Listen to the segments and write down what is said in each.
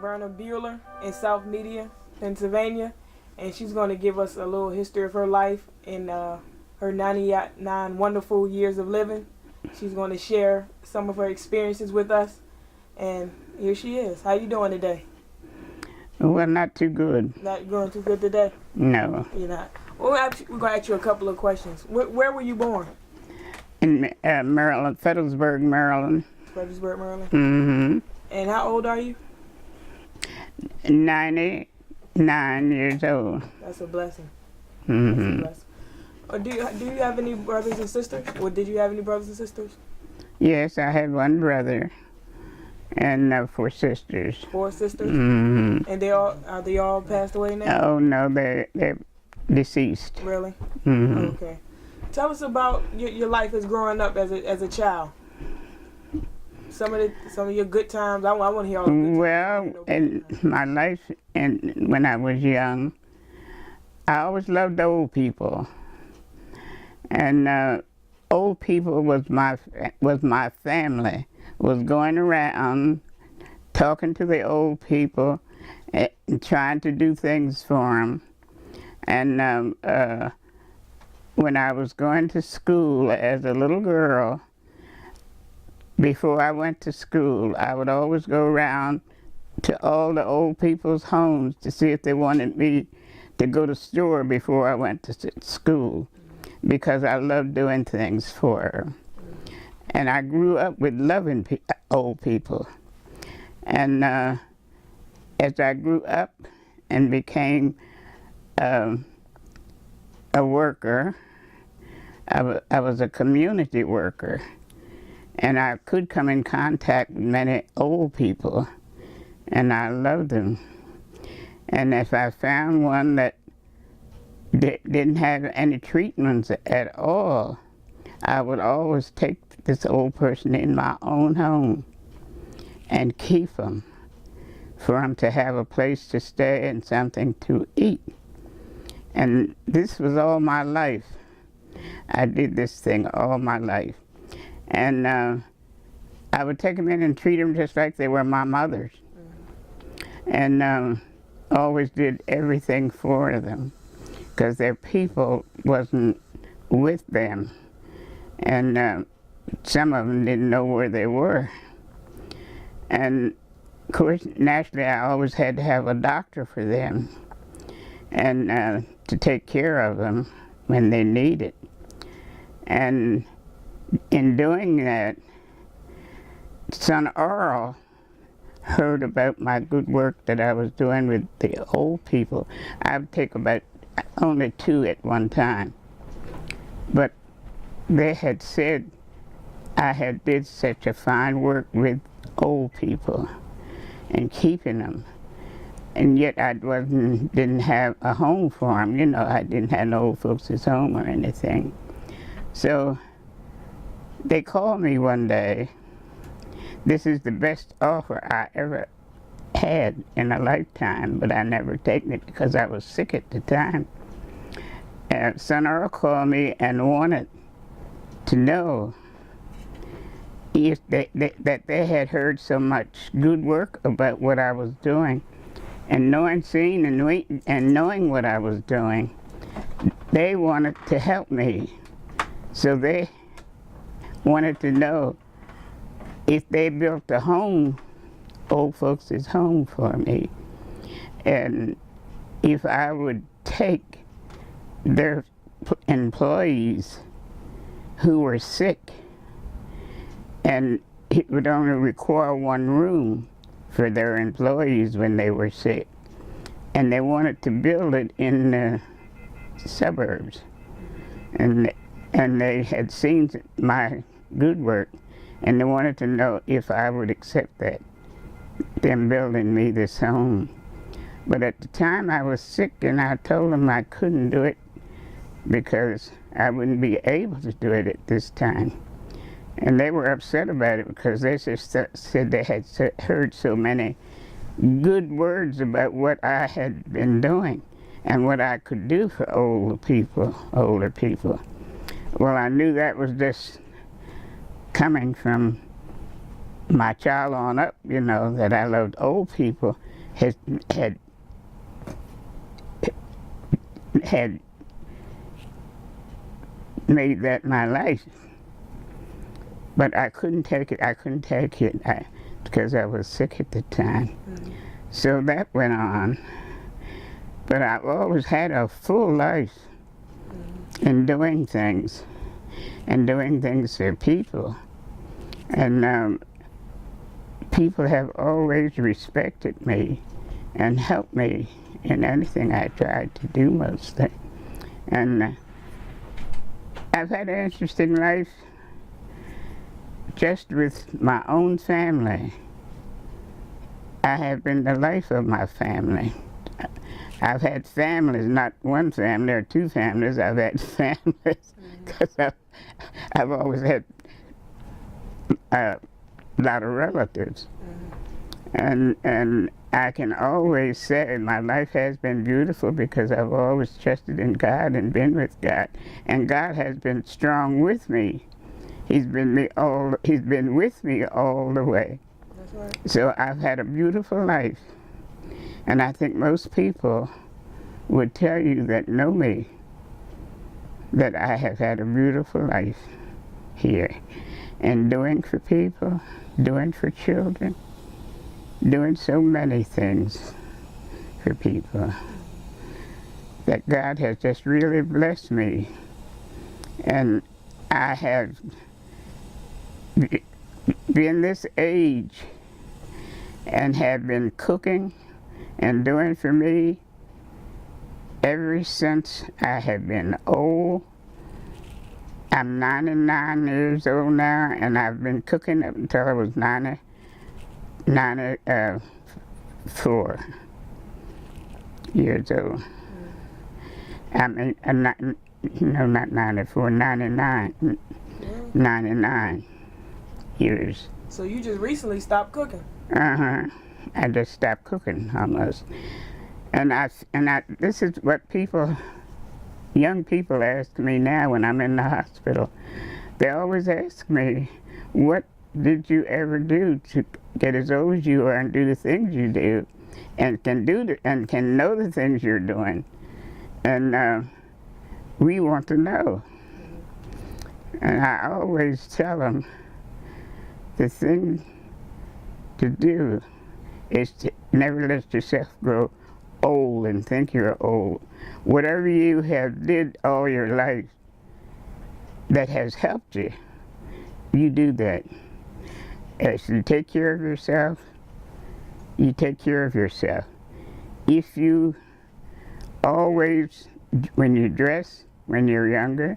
Verna Beulah in South Media, Pennsylvania, and she's going to give us a little history of her life and her 99 wonderful years of living. She's going to share some of her experiences with us, and here she is. How you doing today? Well, not too good. Not going too good today? No. You're not. Well, we're going to ask you a couple of questions. Where were you born? In Maryland, Fredericksburg, Maryland. Fredericksburg, Maryland? Mm-hmm. And how old are you? 99 years old. That's a blessing. Mm-hmm. That's a blessing. Do you have any brothers and sisters? Or did you have any brothers and sisters? Yes, I had one brother and 4 sisters. 4 sisters? Mm-hmm. And are they all passed away now? Oh no, they're deceased. Really? Mm-hmm. Okay. Tell us about your life as growing up as a child. Some of your good times. I want to hear all the good times. Well, in my life and when I was young, I always loved the old people, and old people was my family. Was going around talking to the old people and trying to do things for them. And when I was going to school as a little girl, before I went to school, I would always go around to all the old people's homes to see if they wanted me to go to the store before I went to school, because I loved doing things for her. And I grew up with loving old people. And as I grew up and became a worker, I was a community worker. And I could come in contact with many old people, and I loved them. And if I found one that didn't have any treatments at all, I would always take this old person in my own home and keep them for them to have a place to stay and something to eat. And this was all my life. I did this thing all my life. And I would take them in and treat them just like they were my mothers. And always did everything for them, because their people wasn't with them. And some of them didn't know where they were. And of course, naturally, I always had to have a doctor for them, and to take care of them when they needed. And in doing that, son Earl heard about my good work that I was doing with the old people. I would take about only 2 at one time. But they had said I had did such a fine work with old people and keeping them. And yet I didn't have a home for them. You know, I didn't have no old folks' home or anything. So they called me one day. This is the best offer I ever had in a lifetime, but I never taken it because I was sick at the time. Son Earl called me and wanted to know if that they had heard so much good work about what I was doing, and seeing and knowing what I was doing, they wanted to help me. So they wanted to know if they built a home, old folks' home for me, and if I would take their employees who were sick, and it would only require 1 room for their employees when they were sick. And they wanted to build it in the suburbs. And they had seen my good work, and they wanted to know if I would accept that, them building me this home. But at the time I was sick, and I told them I couldn't do it because I wouldn't be able to do it at this time. And they were upset about it because they just said they had heard so many good words about what I had been doing and what I could do for older people. Well, I knew that was just coming from my child on up, you know, that I loved old people, had made that my life. But I couldn't take it. Because I was sick at the time. Mm-hmm. So that went on. But I've always had a full life in doing things, and doing things for people. And people have always respected me and helped me in anything I tried to do mostly. And I've had an interesting life just with my own family. I have been the life of my family. I've had families, not one family or two families. I've had families because I've always had a lot of relatives. And I can always say my life has been beautiful because I've always trusted in God and been with God. And God has been strong with me. He's been with me all the way. That's right. So I've had a beautiful life. And I think most people would tell you that know me that I have had a beautiful life here. And doing for people, doing for children, doing so many things for people, that God has just really blessed me. And I have been this age and have been cooking and doing for me ever since I have been old. I'm 99 years old now, and I've been cooking up until I was 94 years old. I mean, not 94, 99. 99 years. So you just recently stopped cooking? Uh-huh. I just stopped cooking almost. And this is what young people ask me now when I'm in the hospital. They always ask me, what did you ever do to get as old as you are and do the things you do, and can know the things you're doing? And we want to know. And I always tell them the thing to do is to never let yourself grow old and think you're old. Whatever you have did all your life that has helped you, you do that. As you take care of yourself, you take care of yourself. If you always, when you dress, when you're younger,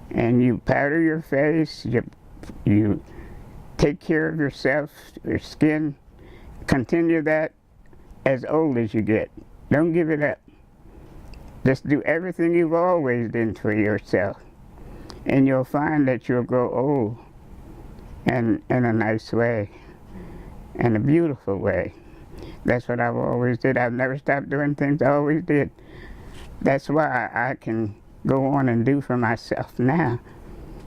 and you powder your face, you take care of yourself, your skin, continue that as old as you get. Don't give it up. Just do everything you've always done for yourself, and you'll find that you'll grow old and in a nice way, in a beautiful way. That's what I've always did. I've never stopped doing things I always did. That's why I can go on and do for myself now,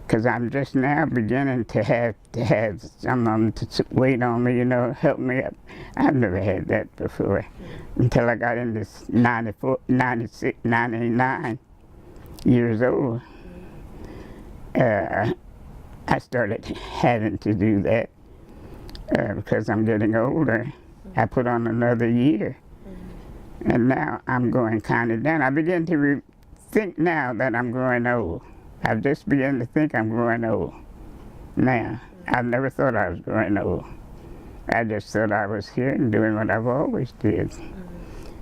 because I'm just now beginning to have someone to wait on me, help me up. I've never had that before until I got into 94, 96, 99 years old. I started having to do that because I'm getting older. I put on another year, and now I'm going kind of down. I begin to think now that I'm growing old. I've just begun to think I'm growing old now. I've never thought I was growing old. I just thought I was here and doing what I've always did.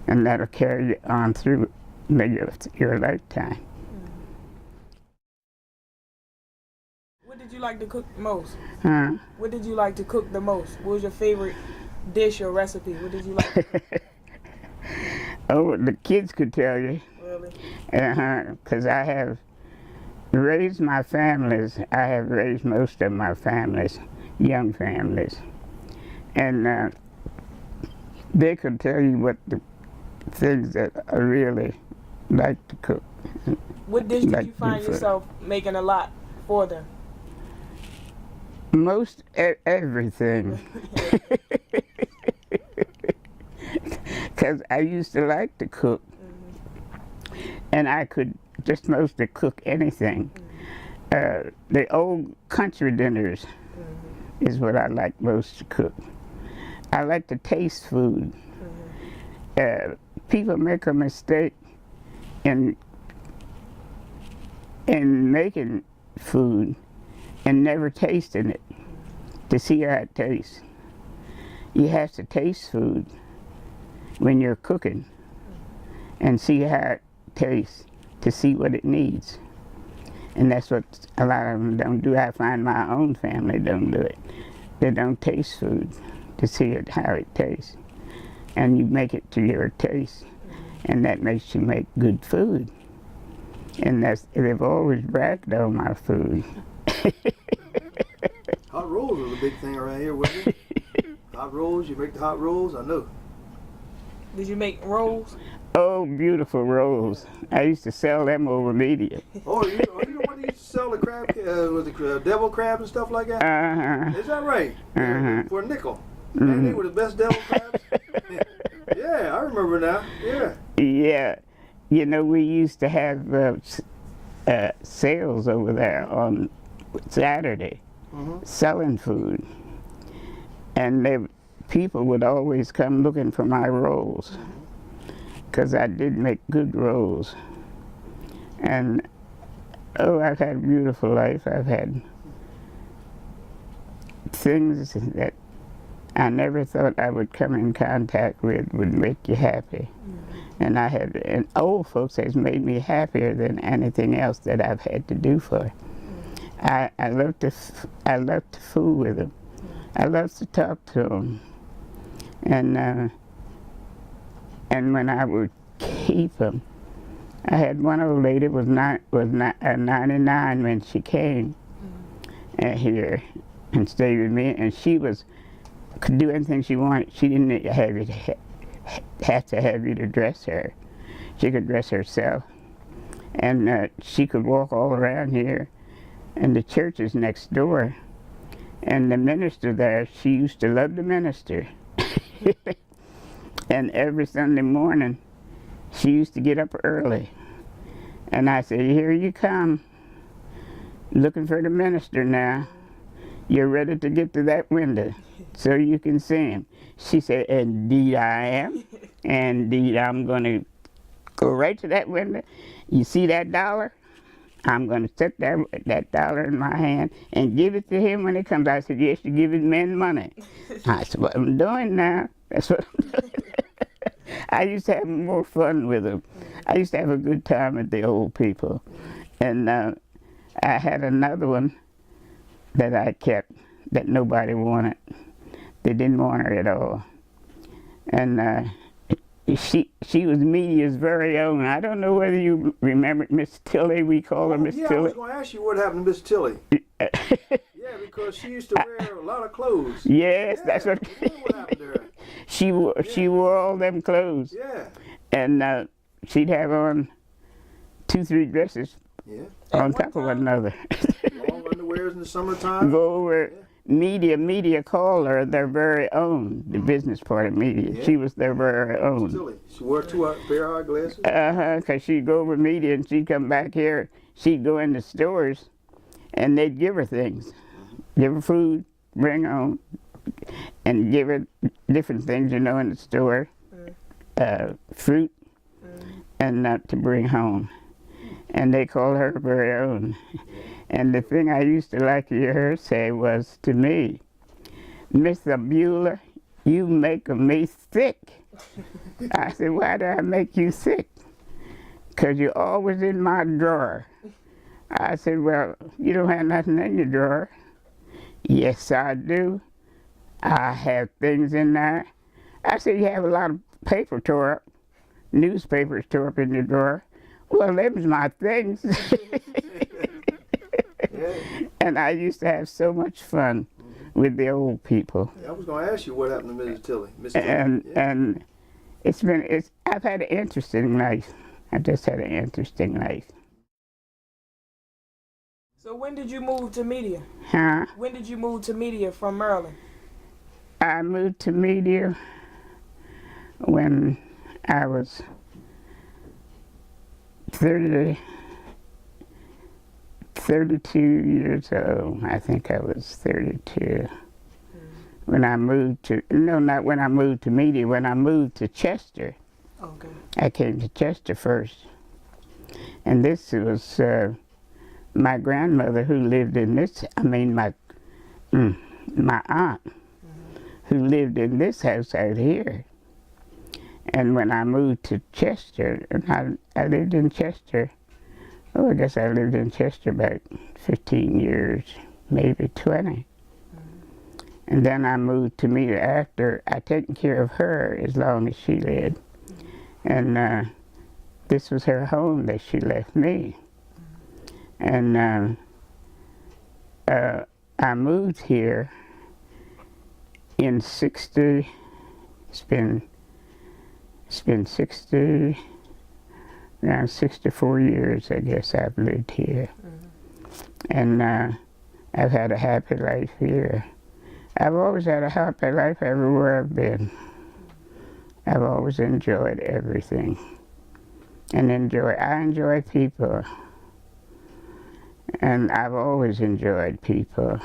And that'll carry you on through your lifetime. What did you like to cook most? Huh? What did you like to cook the most? What was your favorite dish or recipe? What did you like? Oh, the kids could tell you. Really? Because I have raised my families. I have raised most of my families, young families. And they could tell you what the things that I really like to cook. What dish did you find yourself making a lot for them? Most everything. Because I used to like to cook. And I could just mostly cook anything. The old country dinners is what I like most to cook. I like to taste food. People make a mistake in making food and never tasting it to see how it tastes. You have to taste food when you're cooking and see how it tastes to see what it needs. And that's what a lot of them don't do. I find my own family don't do it. They don't taste food to see how it tastes. And you make it to your taste, and that makes you make good food. And they've always bragged on my food. Hot rolls was a big thing around here, wasn't it? Hot rolls, you make the hot rolls, I know. Did you make rolls? Oh, beautiful rolls. I used to sell them over media. Oh, you know what they used to sell the crab, was it devil crabs and stuff like that? Uh-huh. Is that right? Uh-huh. For a nickel. Man, they were the best devil crabs. Yeah, I remember now. Yeah. Yeah. You know, we used to have sales over there on Saturday, selling food. And people would always come looking for my rolls, because I did make good rolls. And, oh, I've had a beautiful life. I've had things that I never thought I would come in contact with would make you happy. And old folks has made me happier than anything else that I've had to do for. I love to fool with them. I love to talk to them. And when I would keep them, I had one old lady was 99 when she came here and stayed with me, and she could do anything she wanted. She didn't have to have you to dress her. She could dress herself, and she could walk all around here. And the church is next door, and the minister there, she used to love the minister. And every Sunday morning, she used to get up early. And I said, here you come, looking for the minister now. You're ready to get to that window so you can see him. She said, indeed I am. Indeed, I'm going to go right to that window. You see that dollar? I'm going to set that dollar in my hand and give it to him when he comes. I said, yes, you give it men money. I said, what I'm doing now. That's what I'm doing. I used to have more fun with them. I used to have a good time with the old people. And I had another one that I kept that nobody wanted. They didn't want her at all. And she was media's very own. I don't know whether you remember Miss Tilly. We called her Miss Tilly. I was going to ask you what happened to Miss Tilly. Yeah, because she used to wear a lot of clothes. Yes, yeah, that's what. What happened to her? She wore all them clothes. Yeah. And she'd have on 2-3 dresses on top of one another. Long underwears in the summertime. Go over. Yeah. Media called her their very own, the business part of media. Yeah. She was their very own. Silly. She wore 2 pair of eyeglasses? Because she'd go over media and she'd come back here. She'd go into stores and they'd give her things. Give her food, bring home, and give her different things, in the store. Fruit, and to bring home. And they called her very own. And the thing I used to like to hear her say was to me, Mr. Bueller, you make me sick. I said, why do I make you sick? Because you're always in my drawer. I said, well, you don't have nothing in your drawer. Yes, I do. I have things in there. I said, you have a lot of paper tore up, newspapers tore up in your drawer. Well, them's my things. And I used to have so much fun with the old people. I was going to ask you what happened to Mrs. Tilly. And I've had an interesting life. I just had an interesting life. So So when did you move to media? Huh? When did you move to media from Maryland? I moved to media when I was 32 years old. I think I was 32. When I moved to, no, not when I moved to media, when I moved to Chester. Okay. I came to Chester first. And this was my grandmother who lived in this, my aunt who lived in this house out here. And when I moved to Chester, and I lived in Chester, I guess I lived in Chester about 15 years, maybe 20. And then I moved to media after I taken care of her as long as she lived. And this was her home that she left me. And I moved here in 60, it's been 60, around 64 years, I guess I've lived here. And I've had a happy life here. I've always had a happy life everywhere I've been. I've always enjoyed everything. And I enjoy people. And I've always enjoyed people.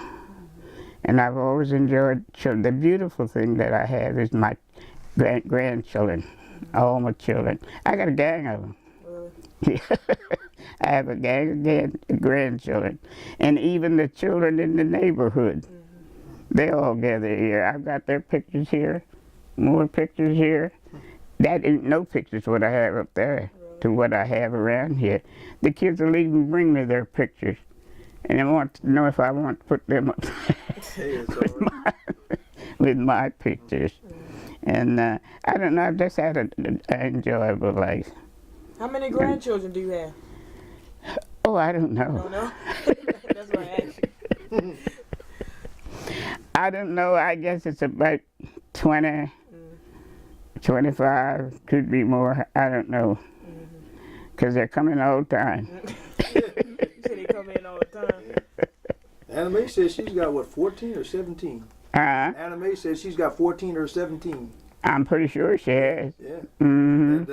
And I've always enjoyed children. The beautiful thing that I have is my grandchildren, all my children. I got a gang of them. Really? I have a gang of grandchildren. And even the children in the neighborhood, they all gather here. I've got their pictures here, more pictures here. That ain't no pictures what I have up there to what I have around here. The kids will even bring me their pictures. And they want to know if I want to put them up with my pictures. And I don't know, I've just had an enjoyable life. How many grandchildren do you have? Oh, I don't know. You don't know? That's why I asked you. I don't know, I guess it's about 20, 25, could be more, I don't know. Because they're coming all the time. You said they come in all the time. Anime says she's got, what, 14 or 17? Anime says she's got 14 or 17. I'm pretty sure she has. Yeah. Mm-hmm.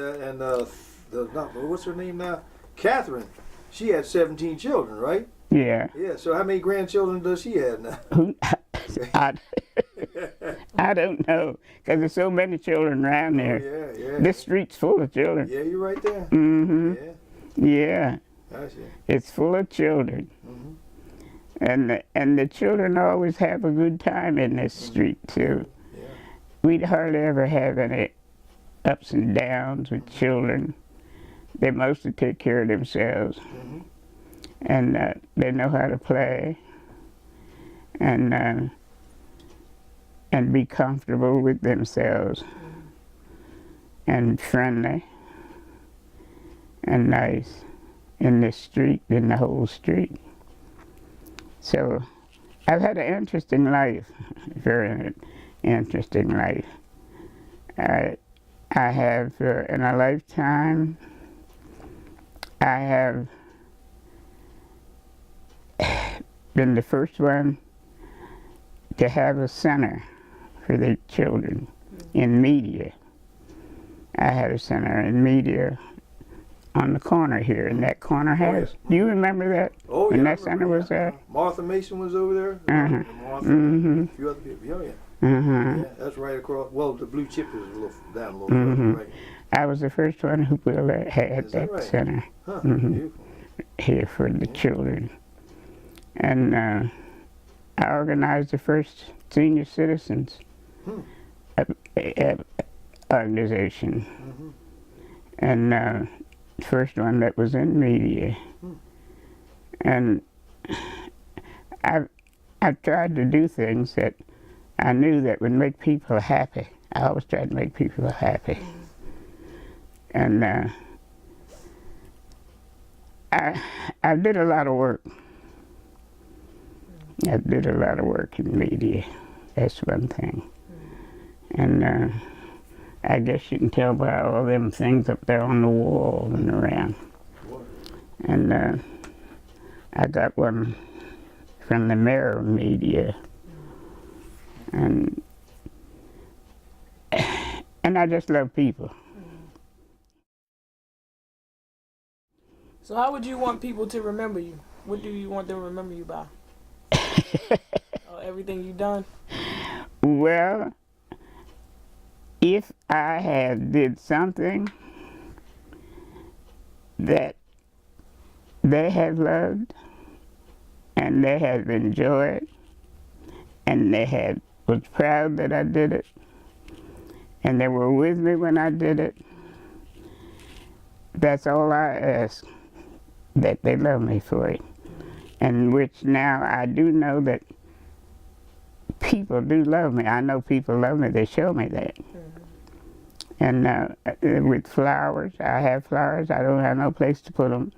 What's her name now? Catherine. She had 17 children, right? Yeah. Yeah, so how many grandchildren does she have now? I don't know, because there's so many children around there. Oh, yeah. This street's full of children. Yeah, you're right there. Mm-hmm. Yeah. Yeah. It's full of children. And the children always have a good time in this street, too. Yeah. We'd hardly ever have any ups and downs with children. They mostly take care of themselves. And they know how to play. And be comfortable with themselves. And friendly. And nice. In this street, in the whole street. So, I've had an interesting life, very interesting life. I have, in a lifetime, I have been the first one to have a center for the children in media. I had a center in media on the corner here, and that corner has. Do you remember that? Oh, yeah. When that center was there? Martha Mason was over there. Martha, a few other people. Yeah. Yeah, that's right across. Well, the blue chip is a little down a little further, right? I was the first one who Bueller had that right? center. Huh, beautiful. Here for the children. And I organized the first senior citizens organization. And first one that was in media. And I've tried to do things that I knew that would make people happy. I always tried to make people happy. And I did a lot of work. I did a lot of work in media. That's one thing. And I guess you can tell by all them things up there on the wall and around. And I got one from the Mirror Media, and I just love people. So how would you want people to remember you? What do you want them to remember you by? Everything you've done? Well, if I had did something that they have loved and they have enjoyed and they had was proud that I did it and they were with me when I did it, that's all I ask, that they love me for it. And which now I do know that people do love me. I know people love me. They show me that. And with flowers, I have flowers. I don't have no place to put them.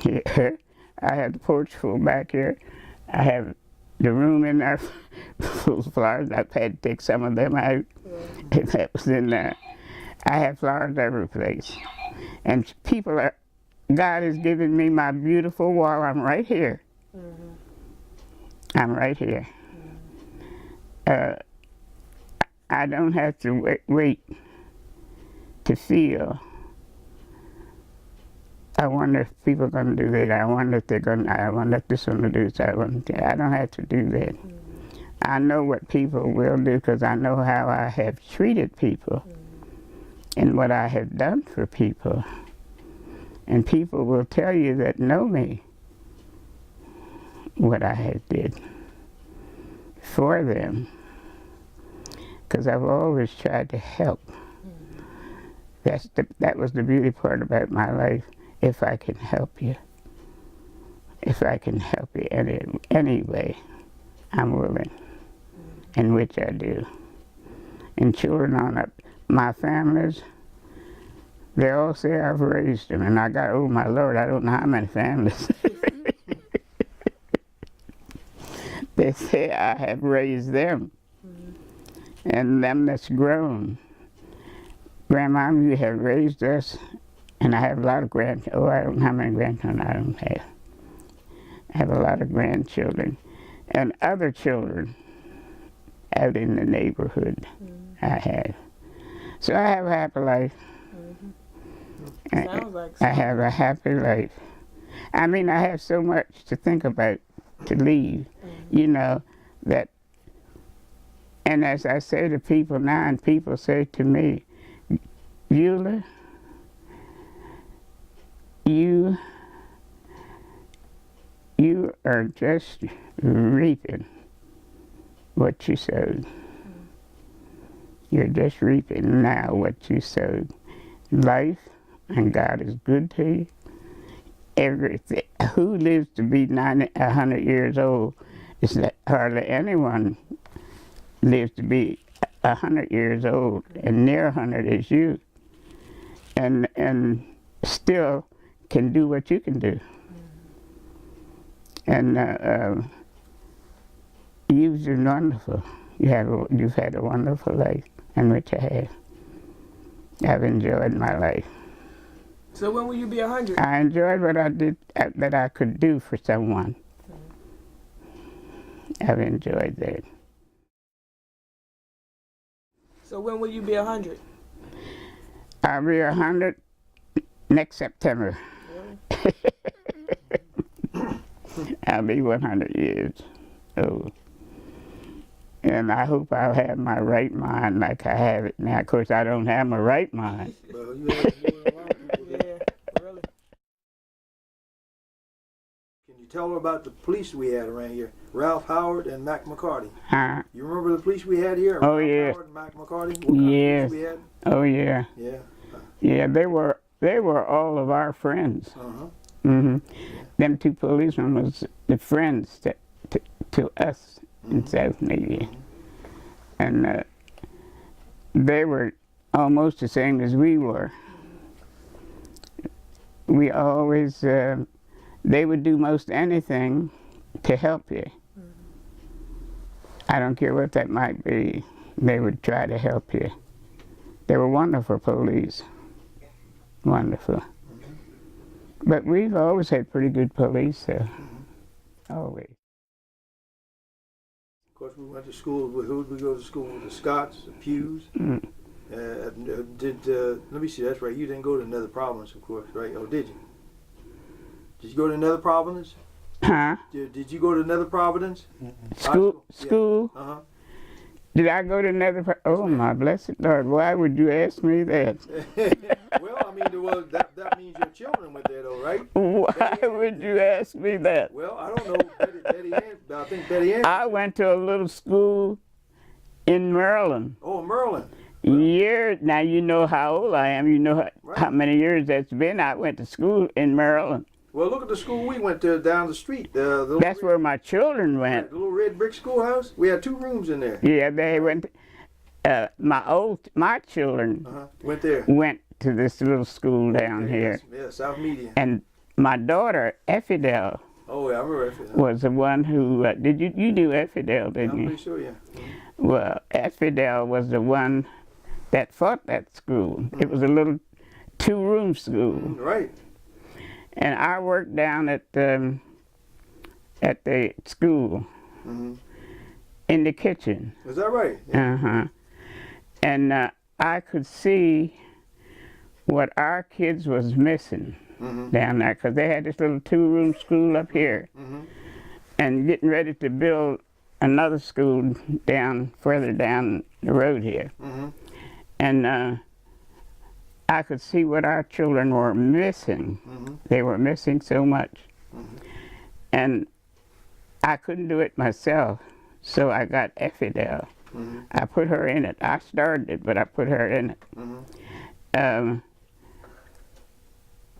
Here, I have the porch full back here. I have the room in there full of flowers. I've had to take some of them out. That was in there. I have flowers every place. And people are, God has given me my beautiful wall. I'm right here. I'm right here. I don't have to wait to feel. I wonder if people are going to do that. I wonder if they're going to, I wonder if this one will do this. I don't have to do that. I know what people will do because I know how I have treated people and what I have done for people. And people will tell you that know me what I have did for them. Because I've always tried to help. That was the beauty part about my life. If I can help you, if I can help you any way, I'm willing, in which I do. And children on up, my families, they all say I've raised them, and I got, oh my Lord, I don't know how many families. They say I have raised them. And them that's grown. Grandma, you have raised us, and I have a lot of grandchildren. Oh, I don't know how many grandchildren I don't have. I have a lot of grandchildren. And other children out in the neighborhood I have. So I have a happy life. Sounds like I have a happy life. I mean, I have so much to think about to leave, you know, that. And as I say to people now, and people say to me, Beulah, you are just reaping what you sowed. You're just reaping now what you sowed. Life, and God is good to you. Everything. Who lives to be 100 years old? Is that hardly anyone lives to be 100 years old, and near 100 is you, and still can do what you can do. And you've been wonderful. You've had a wonderful life, and which I have. I've enjoyed my life. So when will you be 100? I enjoyed what I did, that I could do for someone. I've enjoyed that. So when will you be 100? I'll be 100 next September. Really? I'll be 100 years old. And I hope I'll have my right mind like I have it now. Of course, I don't have my right mind. Well, you have more than a lot of people. Yeah, really. Can you tell her about the police we had around here? Ralph Howard and Mac McCarty. Huh? You remember the police we had here? Oh, Ralph yeah. Howard and Mac McCarty? What kind of Yes. police we had? Oh, yeah. Yeah. Yeah, they were all of our friends. Uh-huh. Mm-hmm. Them two policemen was the friends to us in South Media. And they were almost the same as we were. We always, they would do most anything to help you. I don't care what that might be, they would try to help you. They were wonderful police. Wonderful. But we've always had pretty good police there. Always. Of course, we went to school with who did we go to school with? The Scots, the Pews. Let me see, that's right. You didn't go to another province, of course, right? Oh, did you? Did you go to another province? Huh? Did you go to another province? School? School? Yeah. Uh-huh. Did I go to another? Oh, my blessed Lord! Why would you ask me that? Well, I mean, that means your children went there, though, right? Why would you ask me that? Well, I don't know. Betty Ann, I think Betty Ann. I went to a little school in Maryland. Oh, Maryland. Years. Now you know how old I am. You know how many years that's been. I went to school in Maryland. Well, look at the school we went to down the street. That's where my children went. The little red brick schoolhouse. We had 2 rooms in there. Yeah, they went. My children went there. Went to this little school down here. Yeah, South Media. And my daughter, Effidel. Oh, yeah, I remember Effidel. Was the one who did you do Effidel, didn't you? I'm pretty sure, yeah. Well, Effidel was the one that fought that school. It was a little 2-room school. Right. And I worked down at the school in the kitchen. Is that right? Yeah. And I could see what our kids was missing down there, because they had this little 2-room school up here, and getting ready to build another school further down the road here. And I could see what our children were missing. They were missing so much. And I couldn't do it myself, so I got Effidel. I put her in it. I started it, but I put her in it.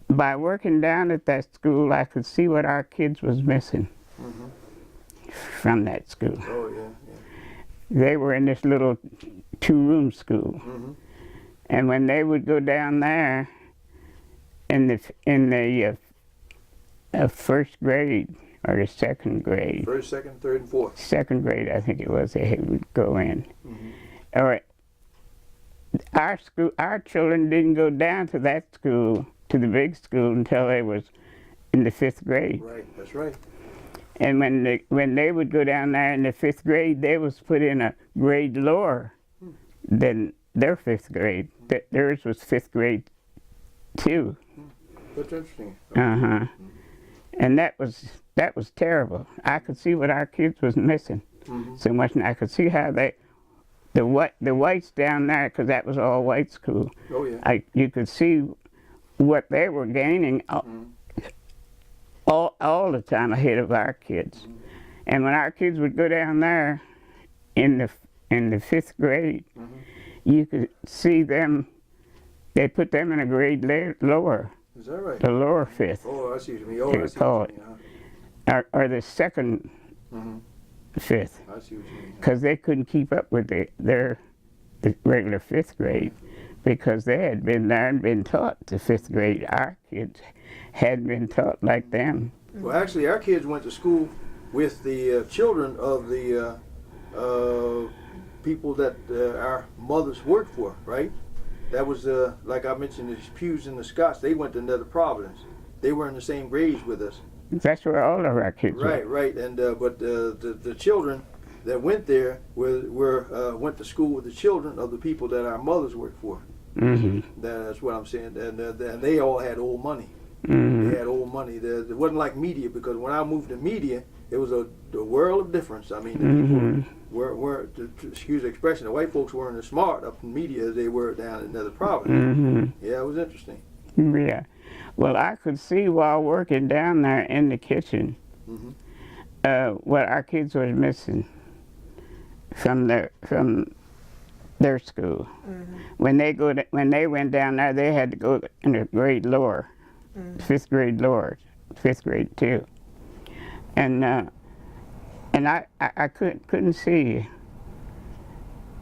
By working down at that school, I could see what our kids was missing from that school. Oh, yeah. They were in this little 2-room school. And when they would go down there in the first grade or the second grade. First, second, third, and fourth. Second grade, I think it was, they would go in. Or our children didn't go down to that school, to the big school, until they was in the 5th grade. Right, that's right. And when they would go down there in the 5th grade, they was put in a grade lower than their 5th grade. Theirs was 5th grade too. That's interesting. And that was terrible. I could see what our kids was missing so much, and I could see how the whites down there, because that was all white school. Oh, yeah. You could see what they were gaining all the time ahead of our kids. And when our kids would go down there in the 5th grade, you could see them. They put them in a grade lower. Is that right? The lower 5th. Oh, I see what you mean. Oh, I see what you mean. Or the second 5th. I see what you mean. Because they couldn't keep up with the regular 5th grade, because they had been there and been taught the 5th grade. Our kids hadn't been taught like them. Well, actually, our kids went to school with the children of the people that our mothers worked for, right? That was, like I mentioned, the Pews and the Scots. They went to another province. They were in the same grades with us. That's where all of our kids were. Right. And but the children that went there went to school with the children of the people that our mothers worked for. That's what I'm saying. And they all had old money. They had old money. It wasn't like media, because when I moved to media, it was a world of difference. I mean, the people were to excuse the expression, the white folks weren't as smart up in media as they were down in another province. Yeah, it was interesting. Yeah. Well, I could see while working down there in the kitchen what our kids were missing from their school. When they went down there, they had to go in a grade lower, 5th grade lower, 5th grade too. And I couldn't see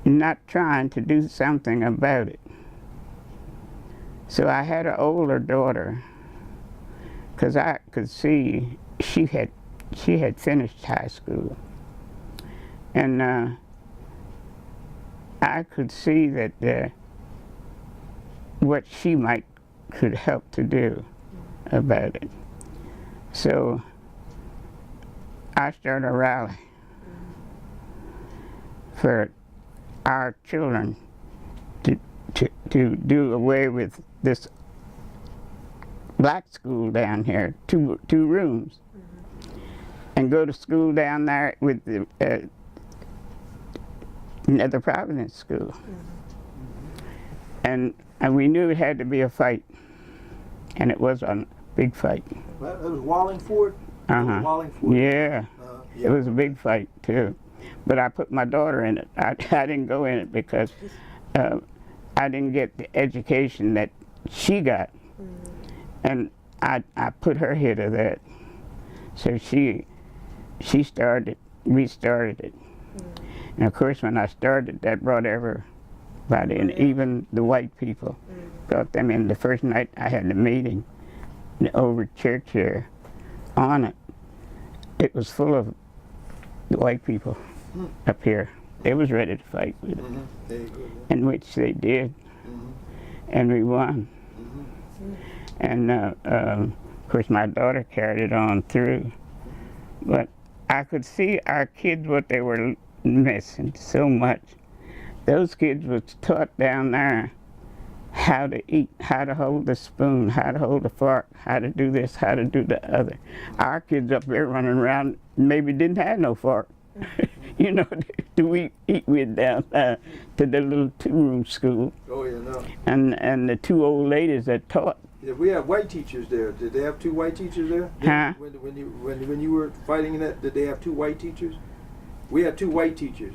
not trying to do something about it. So I had an older daughter, because I could see she had finished high school, and I could see that what she could help to do. about it. So I started a rally for our children to do away with this black school down here, two rooms, and go to school down there with the Providence School. And we knew it had to be a fight, and it was a big fight. That was Wallingford? Uh-huh. Wallingford. Yeah. It was a big fight too. But I put my daughter in it. I didn't go in it because I didn't get the education that she got. And I put her here to that. So she restarted it. And of course when I started, that brought everybody in, even the white people. Brought them in. The first night I had the meeting over church here on it. It was full of the white people up here. They was ready to fight with it, in which they did, and we won. And of course my daughter carried it on through, but I could see our kids what they were missing so much. Those kids was taught down there how to eat, how to hold the spoon, how to hold the fork, how to do this, how to do the other. Our kids up there running around maybe didn't have no fork. You know, to eat with down to the little two-room school. Oh, yeah, no. And the two old ladies that taught. Yeah, we have white teachers there. Did they have two white teachers there? Huh? When you were fighting in that, did they have two white teachers? We had two white teachers.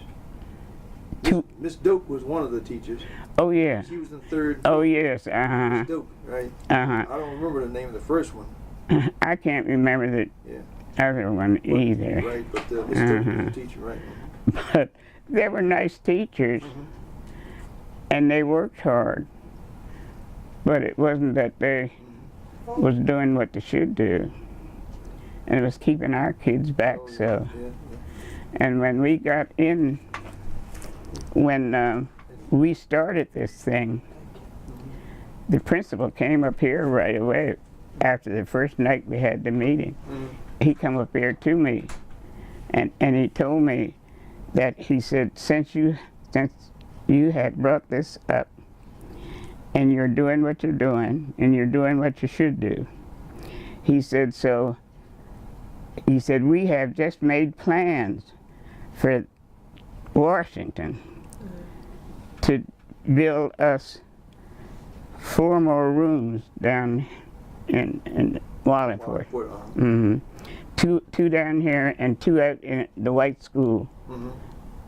Miss Dope was one of the teachers. Oh, yeah. She was in third. Oh, yes, Miss Dope, right? I don't remember the name of the first one. I can't remember the other one either. Right, but Miss Dope was the teacher, right? But they were nice teachers, and they worked hard. But it wasn't that they was doing what they should do. And it was keeping our kids back, so. And when we got in, when we started this thing, the principal came up here right away after the first night we had the meeting. He come up here to me, and he told me that, he said, since you had brought this up, and you're doing what you're doing, and you're doing what you should do, he said, we have just made plans for Washington to build us 4 more rooms down in Wallingford. Two down here and 2 out in the white school.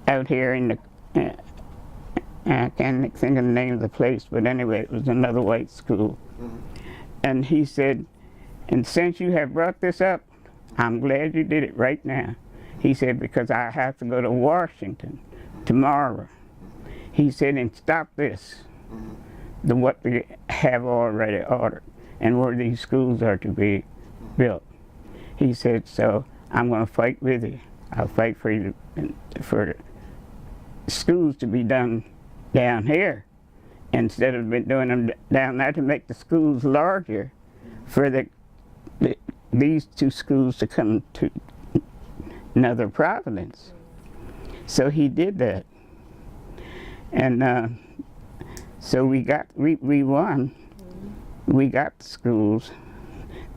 Out here in the, I can't think of the name of the place, but anyway, it was another white school. And he said, and since you have brought this up, I'm glad you did it right now. He said, because I have to go to Washington tomorrow. He said, and stop this, what we have already ordered, and where these schools are to be built. He said, so I'm going to fight with you. I'll fight for you, for schools to be done down here, instead of doing them down there, to make the schools larger for these 2 schools to come to another Providence. So he did that. And so we won. We got the schools.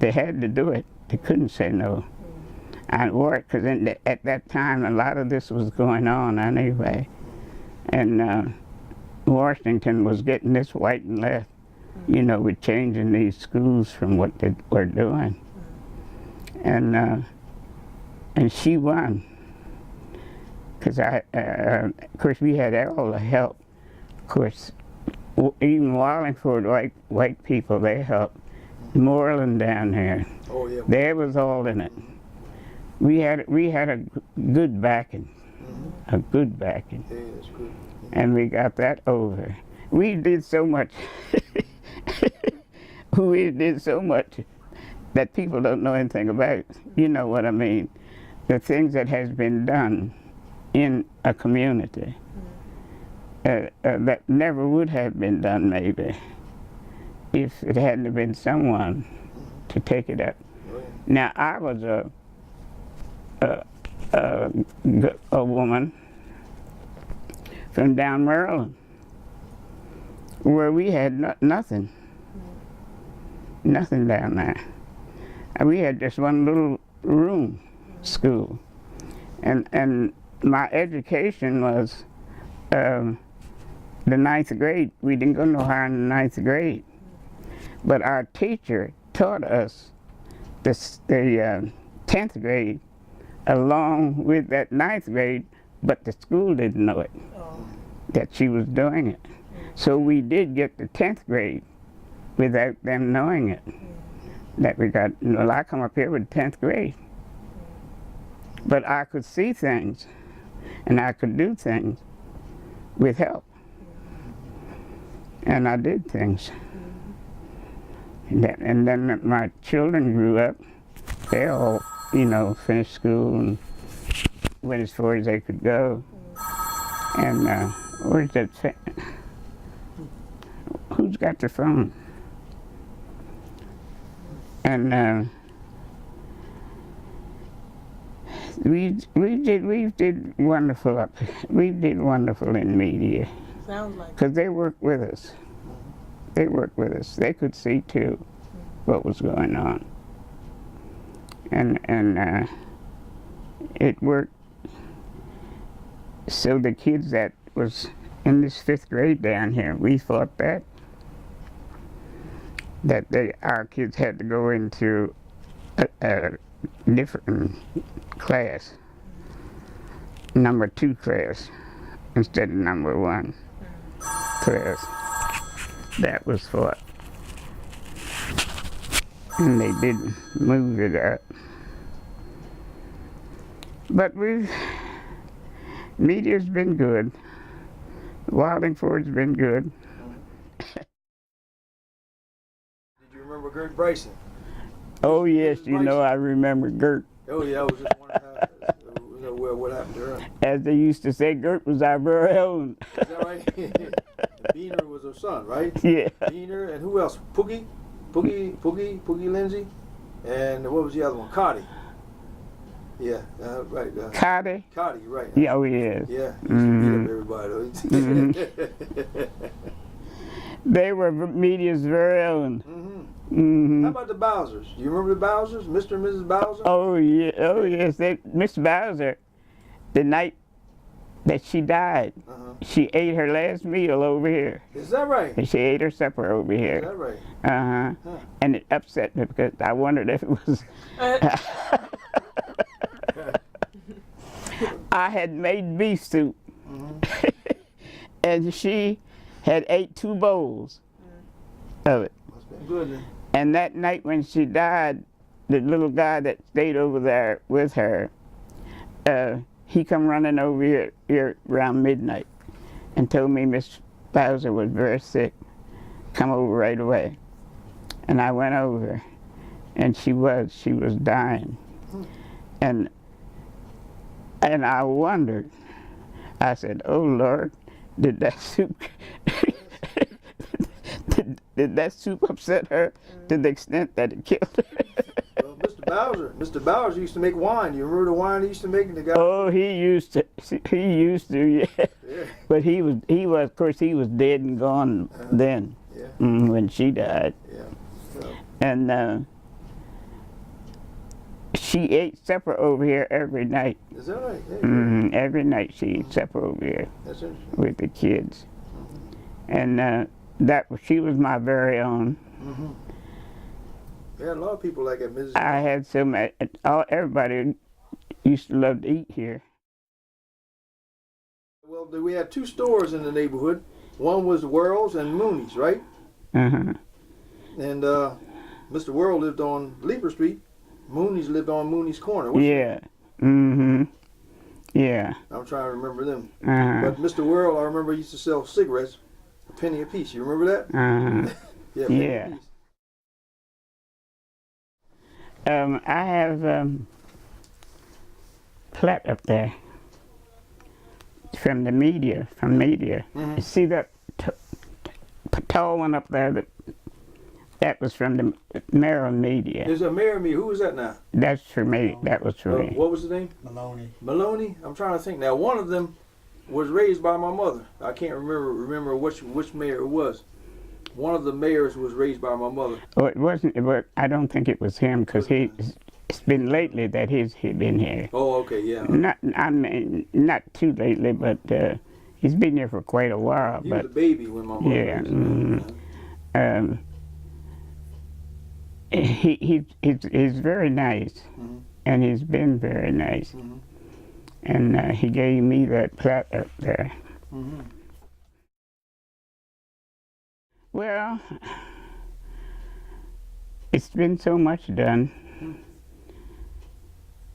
They had to do it. They couldn't say no. And work, because at that time a lot of this was going on anyway. And Washington was getting this white and left, you know, with changing these schools from what they were doing. And she won. Because of course we had all the help. Of course, even Wallingford white people, they helped. Moreland down here, they was all in it. We had a good backing, a good backing. That's good. And we got that over. We did so much, that people don't know anything about. You know what I mean? The things that has been done in a community that never would have been done maybe if it hadn't been someone to take it up. Oh, yeah. Now, I was a woman from down Maryland, where we had nothing down there. And we had just one little room school, and my education was the 9th grade. We didn't go no higher than the 9th grade, but our teacher taught us the 10th grade along with that 9th grade, but the school didn't know it, that she was doing it. So we did get the 10th grade without them knowing it. That we got, well, I come up here with 10th grade. But I could see things, and I could do things with help. And I did things. And then my children grew up. They all, finished school and went as far as they could go. And where's that? Who's got the phone? And we did wonderful up. We did wonderful in media. Sounds like. Because they worked with us. They worked with us. They could see too what was going on. And it worked. So the kids that was in this 5th grade down here, we thought that our kids had to go into a different class, number 2 class, instead of number 1 class. That was thought. And they didn't move it up. But media's been good. Wildingford's been good. Did you remember Gert Bryson? Oh yes, I remember Gert. Oh yeah, I was just wondering what happened to her. As they used to say, Gert was our very own. Is that right? Beaner was her son, right? Yeah. Beaner, and who else? Poogie Lindsay, and what was the other one? Cotty. Yeah, right. Cotty? Cotty, right. Yeah, oh yes. Yeah, he used to beat up everybody. They were media's very own. How about the Bowsers? Do you remember the Bowsers, Mr. and Mrs. Bowser? Oh yeah, oh yes. Miss Bowser, the night that she died, she ate her last meal over here. Is that right? And she ate her supper over here. Is that right? Huh. And it upset me because I wondered if it was. I had made beef soup, and she had ate 2 bowls of it. Must been good then. And that night when she died, the little guy that stayed over there with her, he come running over here around midnight and told me Miss Bowser was very sick. Come over right away. And I went over, and she was dying. And I wondered, I said, oh Lord, did that soup did that soup upset her to the extent that it killed her? Well, Mr. Bowser used to make wine. You remember the wine he used to make? The guy? Oh, he used to, yeah. But he was, of course, he was dead and gone then, when she died. Yeah. So. And she ate supper over here every night. Is that right? Every night she ate supper over here. That's interesting. With the kids. And she was my very own. Yeah, a lot of people like that. Mrs. I had so much. Everybody used to love to eat here. Well, we had 2 stores in the neighborhood. One was World's and Mooney's, right? And Mr. World lived on Leaper Street. Mooney's lived on Mooney's Corner. Yeah. Yeah. I'm trying to remember them. But Mr. World, I remember he used to sell cigarettes, a penny a piece. You remember that? Yeah. Penny a piece. I have plat up there from the media, You see that tall one up there That was from the Maryland media. There's a Mayor me. Who was that now? That's for me. That was for me. What was the name? Maloney. Maloney. I'm trying to think now. One of them was raised by my mother. I can't remember which mayor it was. One of the mayors was raised by my mother. Oh, it wasn't. I don't think it was him because it's been lately that he's been here. Oh, okay, yeah. Not too lately, but he's been here for quite a while. He was a baby when my mother yeah. raised him. He's very nice, and he's been very nice. And he gave me that plaque up there. Well, it's been so much done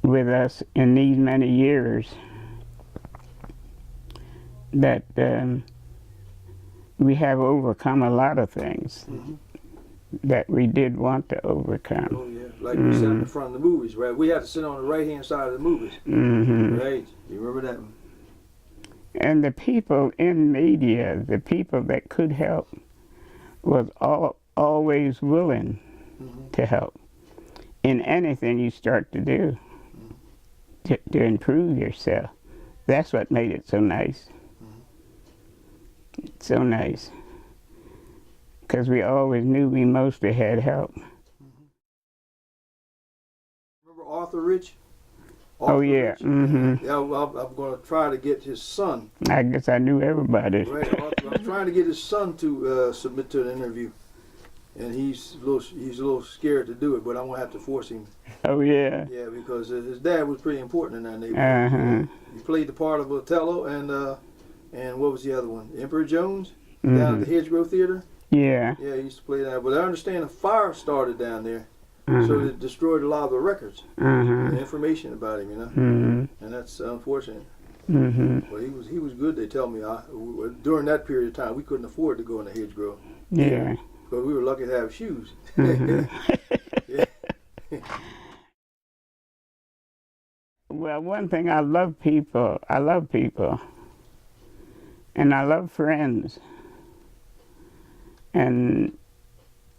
with us in these many years that we have overcome a lot of things that we did want to overcome. Oh yeah, like we sat in front of the movies, right? We had to sit on the right-hand side of the movies, right? You remember that one? And the people in media, the people that could help, was always willing to help in anything you start to do to improve yourself. That's what made it so nice. So nice. Because we always knew we mostly had help. Remember Arthur Rich? Oh yeah. Rich? Yeah, I'm going to try to get his son. I guess I knew everybody. Right, Arthur, I'm trying to get his son to submit to an interview, and he's a little scared to do it, but I'm going to have to force him. Oh yeah. Yeah, because his dad was pretty important in that neighborhood. He played the part of Othello, and what was the other one? Emperor Jones down at the Hedgerow Theater. Yeah. Yeah, he used to play that. But I understand a fire started down there, so it destroyed a lot of the records and information about him, you know. And that's unfortunate. But he was good. They tell me during that period of time we couldn't afford to go in the Hedgerow. Yeah. But we were lucky to have shoes. Yeah. Well, one thing, I love people. I love people. And I love friends. And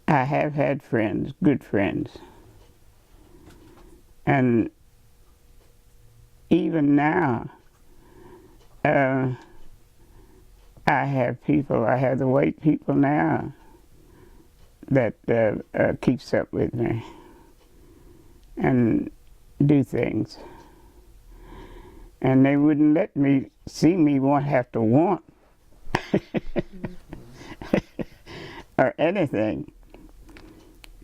I have had friends, good friends. And even now, I have people, I have the white people now that keeps up with me and do things. And they wouldn't let me see me have to want or anything,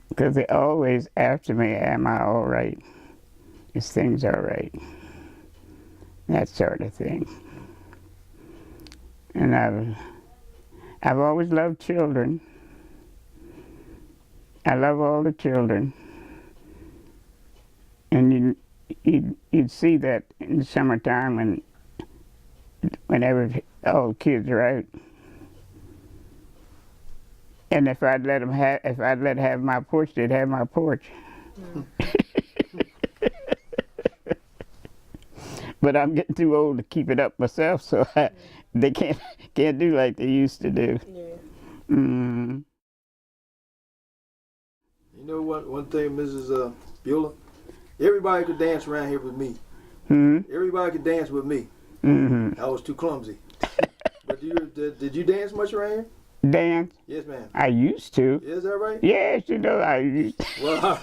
because they always after me, am I all right? Is things all right? That sort of thing. And I've always loved children. I love all the children. And you'd see that in the summertime whenever all the kids are out. And if I'd let have my porch, they'd have my porch. But I'm getting too old to keep it up myself, so they can't do like they used to do. Yeah. You know what? One thing, Mrs. Beulah, everybody could dance around here with me. Everybody could dance with me. I was too clumsy. But did you dance much around here? Dance? Yes, ma'am. I used to. Is that right? Yes, you know, I used to. Well,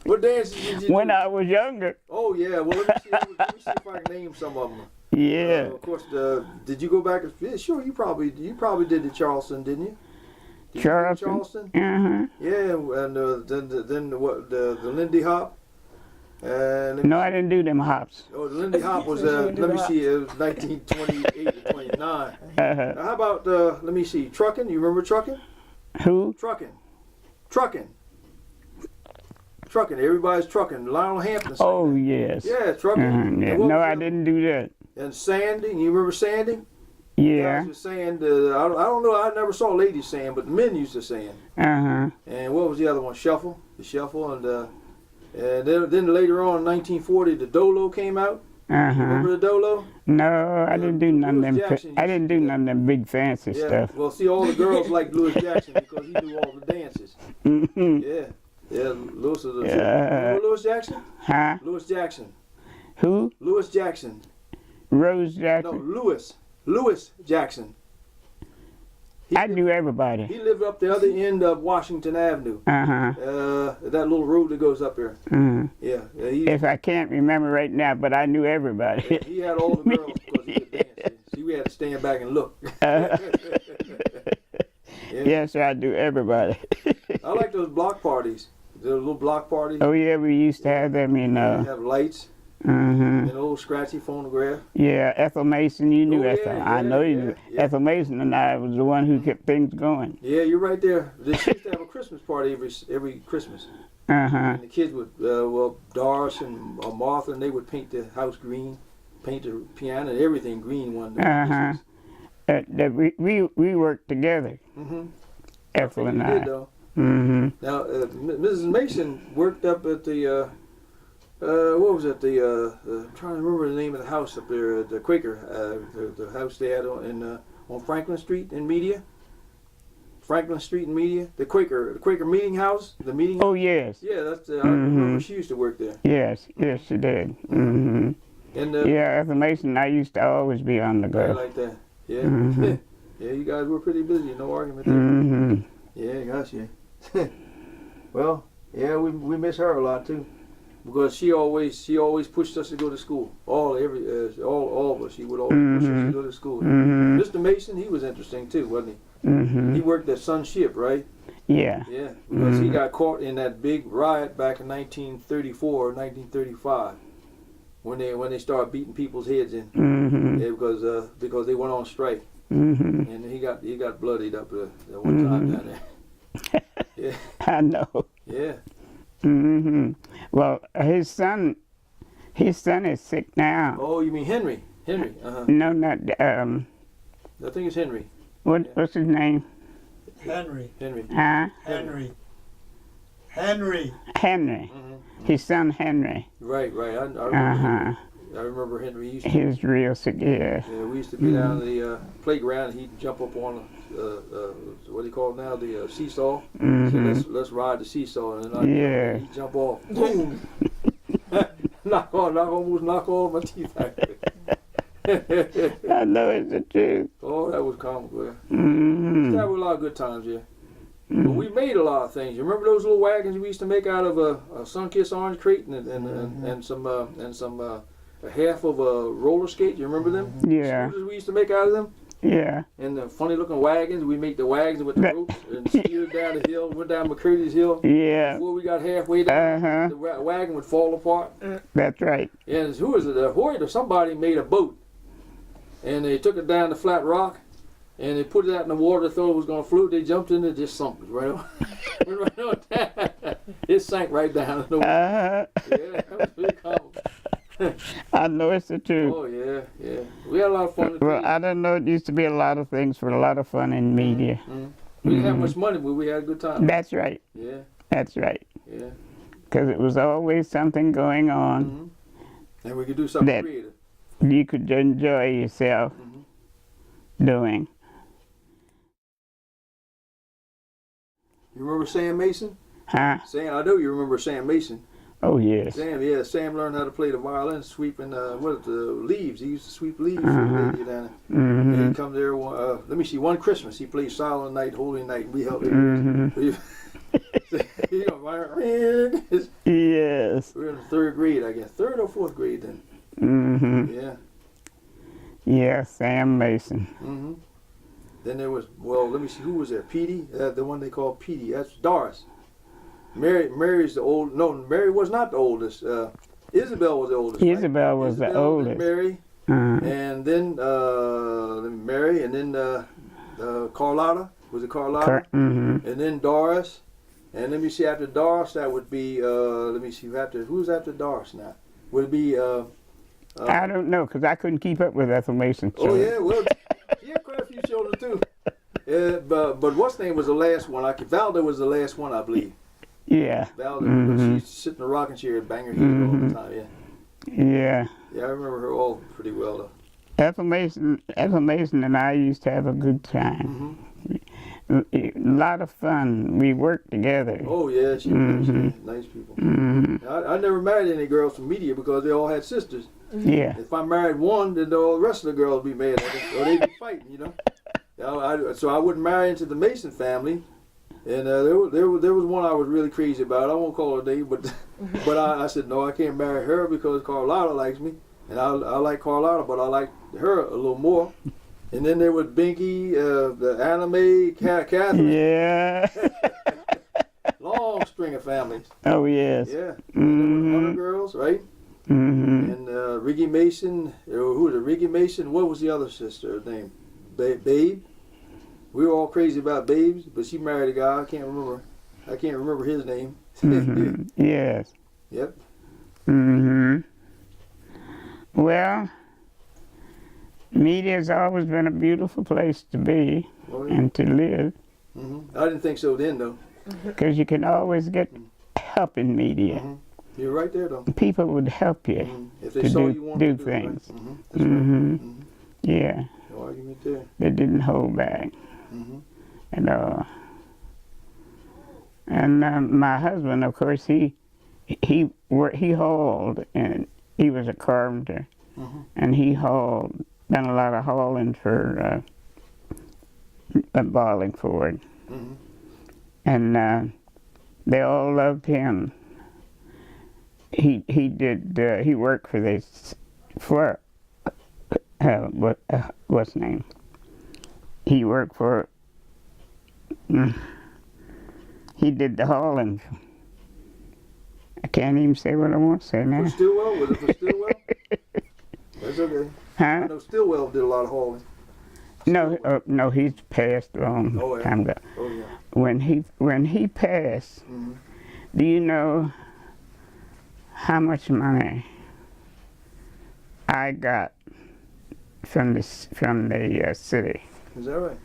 what dances did you do? When I was younger. Oh, yeah. Well, let me see if I can name some of them. Yeah. Of course, did you go back? Yeah, sure, you probably did the Charleston, didn't you? Did Charleston? You do Charleston? Yeah, and then what? The Lindy Hop. No, I didn't do them hops. Oh, the Lindy Hop was, let me see, it was 1928 to 29. Now, how about, let me see, trucking? You remember trucking? Who? Trucking. Everybody's trucking. Lionel Hampton. Oh, yes. Yeah, trucking. Yeah. No, I didn't do that. And sanding. You remember sanding? Yeah. Guys were sand. I don't know. I never saw ladies sand, but men used to sand. And what was the other one? Shuffle. The shuffle. And then later on in 1940, the dolo came out. Remember the dolo? No, I didn't do none of Louis them. Jackson I used didn't to do do none of them big fancy Yeah. stuff. Well, see, all the girls liked Louis Jackson because he knew all the dances. Mhm. Yeah. Yeah, Louis is a Yeah. Remember Louis Jackson? Huh? Louis Jackson. Who? Louis Jackson. Rose No, Jackson. Louis Jackson. I knew everybody. He lived up the other end of Washington Avenue. That little road that goes up there. Yeah. If I can't remember right now, but I knew everybody. He had all the girls because he could dance. See, we had to stand back and look. Yes, I do everybody. I like those block parties. The little block parties. Oh yeah, we used to have them, you They know. have lights Mhm. and an old scratchy phonograph. Yeah, Ethel Mason, you knew Oh, Ethel. yeah, I know you yeah, knew. yeah. Ethel Mason and I was the one who kept things going. Yeah, you're right there. They used to have a Christmas party every Christmas. And the kids would, Doris and Martha, and they would paint the house green, paint the piano and everything green one day. We worked together, Ethel and You I. did, though. Mhm. Now, Mrs. Mason worked up at the, what was it? I'm trying to remember the name of the house up there, the Quaker, the house they had on Franklin Street in Media. Franklin Street in Media, the Quaker meeting house, the meeting. Oh yes. Yeah, that's. I remember she used to work there. Yes, she did. Mhm. And Yeah, Ethel Mason and I used to always be on the I go. like that. Yeah. Mhm. Yeah, you guys were pretty busy. No argument there. Mhm. Yeah, gosh, yeah. Well, yeah, we miss her a lot too, because she always pushed us to go to school. All of us. She would always push us to go to school. Mhm. Mr. Mason, he was interesting too, wasn't he? Mhm. He worked at Sun Ship, right? Yeah. Yeah, because he got caught in that big riot back in 1934 or 1935 when they started beating people's heads in. Mhm. Yeah, because they went on strike. Mhm. And he got bloodied up at one time down there. Yeah, I know. yeah. Mhm. Well, his son is sick now. Oh, you mean Henry? Henry. No, not I think it's Henry. what's his name? Henry. Henry. Huh? Henry. Henry. Henry. His son Henry. Right. I remember. I remember Henry. He was real sick. Yeah. Yeah, we used to be down the playground, and he'd jump up on what do you call it now, the seesaw. So let's ride the seesaw, and then he'd jump off. Boom! almost knock all my teeth out. I know it's the truth. Oh, that was comical. Yeah. Mhm. That was a lot of good times, yeah. But we made a lot of things. You remember those little wagons we used to make out of a sun-kissed orange crate and some a half of a roller skate? You remember them? Yeah. Scooters we used to make out of them? Yeah. And the funny looking wagons, we make the wagons with the ropes and steered down the hill, went down McCurdy's Hill. Yeah. Before we got halfway down, the wagon would fall apart. That's right. And who was it? Hoyt or somebody made a boat. And they took it down to Flat Rock, and they put it out in the water, thought it was going to float. They jumped in it, just sunk it right on. Right on down. It sank right down in the water. Yeah, that was really comical. I know it's the truth. Oh, yeah. We had a lot of fun. Well, I don't know. It used to be a lot of things for a lot of fun in media. We didn't have much money, but we had a good time. That's right. Yeah, That's right. yeah. Because it was always something going on And we could do something that creative. you could enjoy yourself doing. You remember Sam Mason? Huh? Sam, I know you remember Sam Mason. Oh, yes. Sam learned how to play the violin, sweeping leaves. He used to sweep leaves for the lady down there. And he'd come there. Let me see. One Christmas, he played Silent Night, Holy Night, and we helped him. Yes. We were in the third grade, I guess. Third or fourth grade then. Yeah. Yeah, Sam Mason. Then there was, let me see, who was there? Petey, the one they called Petey. That's Doris. Mary's the old. No, Mary was not the oldest. Isabel was the oldest. Isabel was the oldest. Mary, and then Mary, and then Carlotta. Was it Carlotta? And then Doris. And let me see, after Doris, that would be. Let me see, who's after Doris now? Would it be? I don't know, because I couldn't keep up with Ethel Mason. Oh yeah, well, she had quite a few children too. But what's name was the last one? Valda was the last one, I believe. Yeah. Valda, she used to sit in a rocking chair and bang her head all the time. Yeah. Yeah. Yeah, I remember her all pretty well, though. Ethel Mason and I used to have a good time. A lot of fun. We worked together. Oh, yeah, she was nice people. I never married any girls from media because they all had sisters. Yeah. If I married one, then all the rest of the girls would be mad at me, or they'd be fighting, you know. So I wouldn't marry into the Mason family. And there was one I was really crazy about. I won't call her name, but I said, no, I can't marry her because Carlotta likes me. And I like Carlotta, but I like her a little more. And then there was Binky, the anime, Catherine. Yeah. Long string of families. Oh, yes. Yeah. And there were other girls, right? And Riggy Mason, who was it? Riggy Mason, what was the other sister name? Babe. We were all crazy about Babes, but she married a guy. I can't remember his name. Yes. Yep. Well, media has always been a beautiful place to be and to live. I didn't think so then, though. Because you can always get help in media. You're right there, though. People would help you If they to saw you wanted do to things. Right. That's right. Yeah. No argument there. They didn't hold back at all. And my husband, of course, he hauled, and he was a carpenter, and he done a lot of hauling for Bollingford. And they all loved him. He worked for what's his name? He worked for, he did the hauling. I can't even say what I want to say now. For Stillwell? Was it for Stillwell? That's okay. Huh? I know Stillwell did a lot of hauling. No, he's passed a long time ago. Oh, yeah. When he passed, do you know how much money I got from the city Is that right?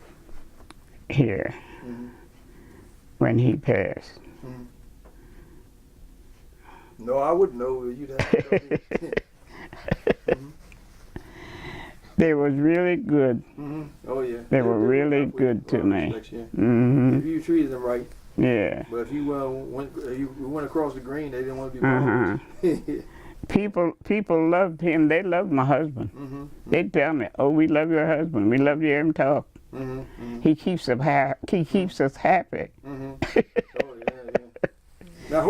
here when he passed? No, I wouldn't know. You'd have to tell me. They was really good. Oh, yeah. They were really good to me. If you treated them right. Yeah. But if you went across the green, they didn't want to be bothered. People loved him. They loved my husband. They'd tell me, "Oh, we love your husband. We love to hear him talk. He keeps us happy." Oh, yeah. Now,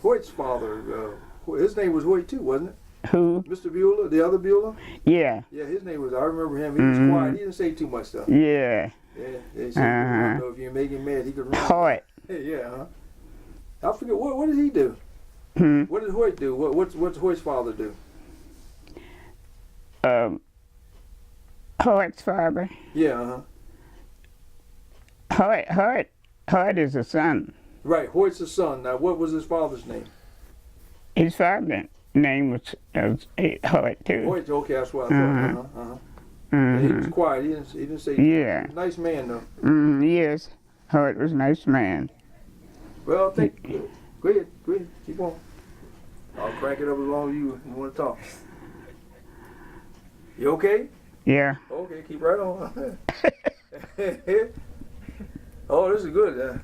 Hoyt's father, his name was Hoyt too, wasn't it? Who? Mr. Bueller, the other Bueller? Yeah. Yeah, his name was, I remember him. He was quiet. He didn't say too much stuff. Yeah. Yeah, they said, if you make him mad, he could run. Hoyt. Yeah, I forget, what did he do? What did Hoyt do? What's Hoyt's father do? Hoyt's father. Yeah, Hoyt is a son. Right, Hoyt's the son. Now, what was his father's name? His father's name was Hoyt too. Hoyt, okay, that's what I thought. Yeah, he was quiet. He didn't say. Yeah. Nice man though. Yes, Hoyt was a nice man. Well, go ahead, keep on. I'll crank it up as long as you want to talk. You okay? Yeah. Okay, keep right on. Oh, this is good.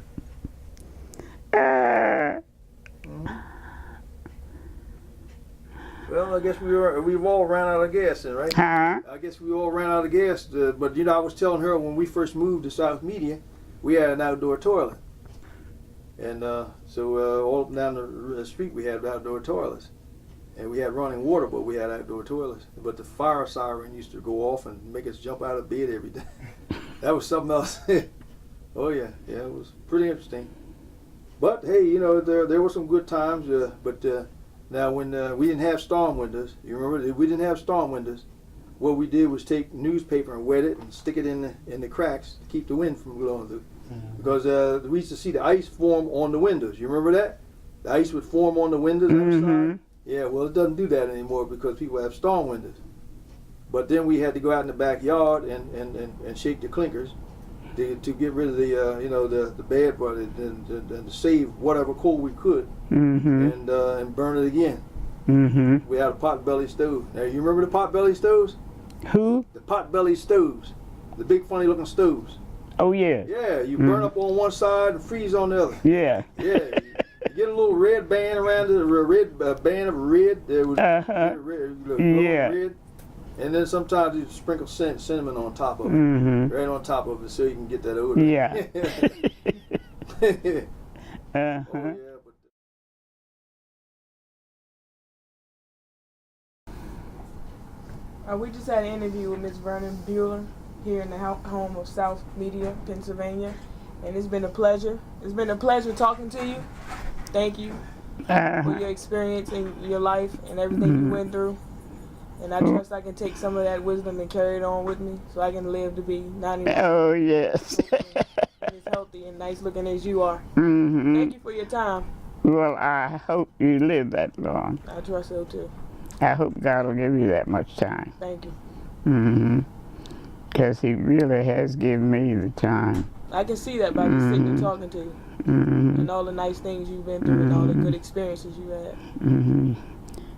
Well, I guess we've all ran out of gas then, right? Huh? I guess we all ran out of gas. But I was telling her when we first moved to South Media, we had an outdoor toilet, and so all up and down the street we had outdoor toilets, and we had running water, but we had outdoor toilets. But the fire siren used to go off and make us jump out of bed every day. That was something else. Oh yeah, it was pretty interesting. But hey, there were some good times. Now when we didn't have storm windows, you remember we didn't have storm windows. What we did was take newspaper and wet it and stick it in the cracks to keep the wind from blowing through. Because we used to see the ice form on the windows. You remember that? The ice would form on the windows outside. Yeah, well it doesn't do that anymore because people have storm windows. But then we had to go out in the backyard and shake the clinkers to get rid of the bad part and to save whatever coal we could and burn it again. Mm-hmm. We had a pot-belly stove. Now, you remember the pot-belly stoves? Who? The pot-belly stoves. The big funny-looking stoves. Oh, yeah. Yeah, you burn up on one side and freeze on the other. Yeah. Yeah, you get a little red band around it, a red band of red. There was red, and then sometimes you sprinkle cinnamon on top of it, right on top of it, so you can get that odor. Yeah. Oh, yeah, but We just had an interview with Miss Verna Beulah here in the home of South Media, Pennsylvania, and it's been a pleasure. It's been a pleasure talking to you. Thank you for your experience in your life and everything you went through. And I trust I can take some of that wisdom and carry it on with me so I can live to be 91. Oh, yes. And as healthy and nice looking as you are. Mm-hmm. Thank you for your time. Well, I hope you live that long. I trust so too. I hope God will give you that much time. Thank you. Mm-hmm. Because He really has given me the time. I can see that by just sitting and talking to you. Mm-hmm. And all the nice things you've been through and all the good experiences you had. Mm-hmm.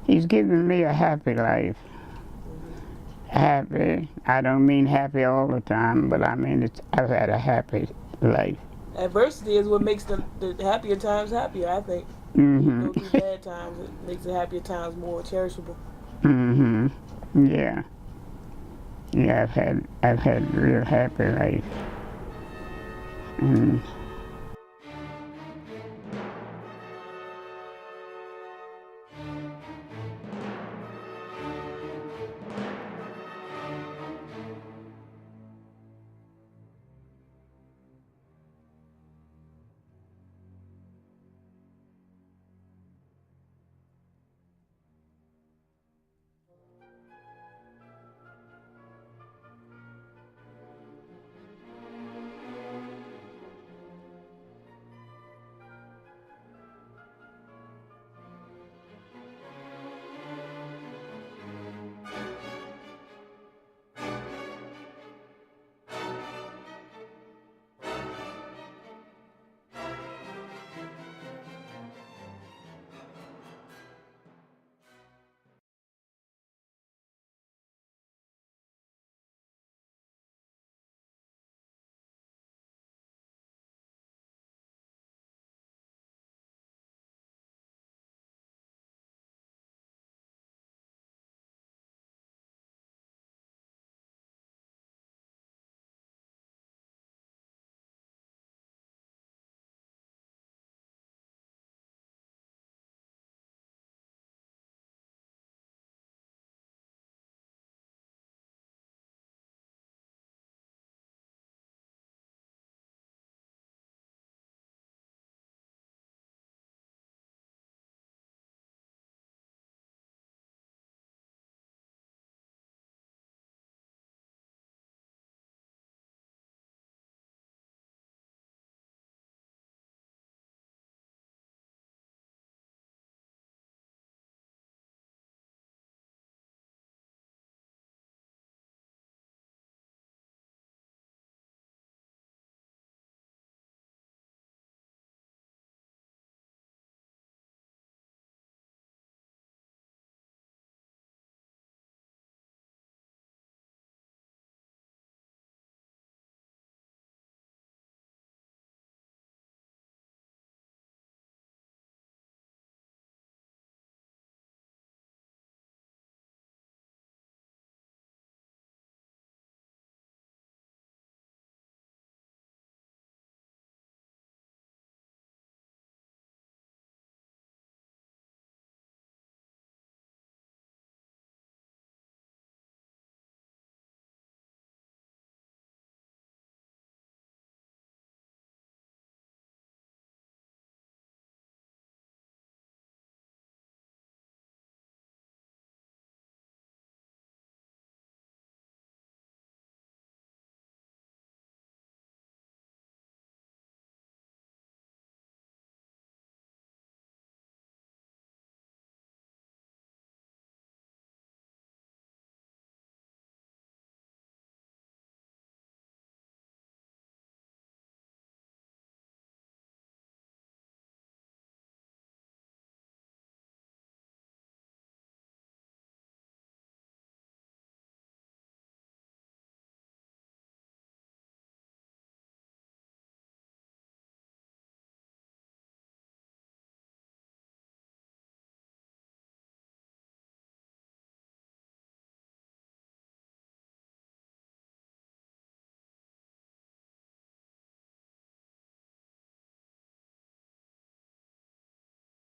He's given me a happy life. Happy. I don't mean happy all the time, but I mean I've had a happy life. Adversity is what makes the happier times happier, I think. Mm-hmm. You go through bad times, it makes the happier times more cherishable. Mm-hmm. Yeah. Yeah, I've had a real happy life. And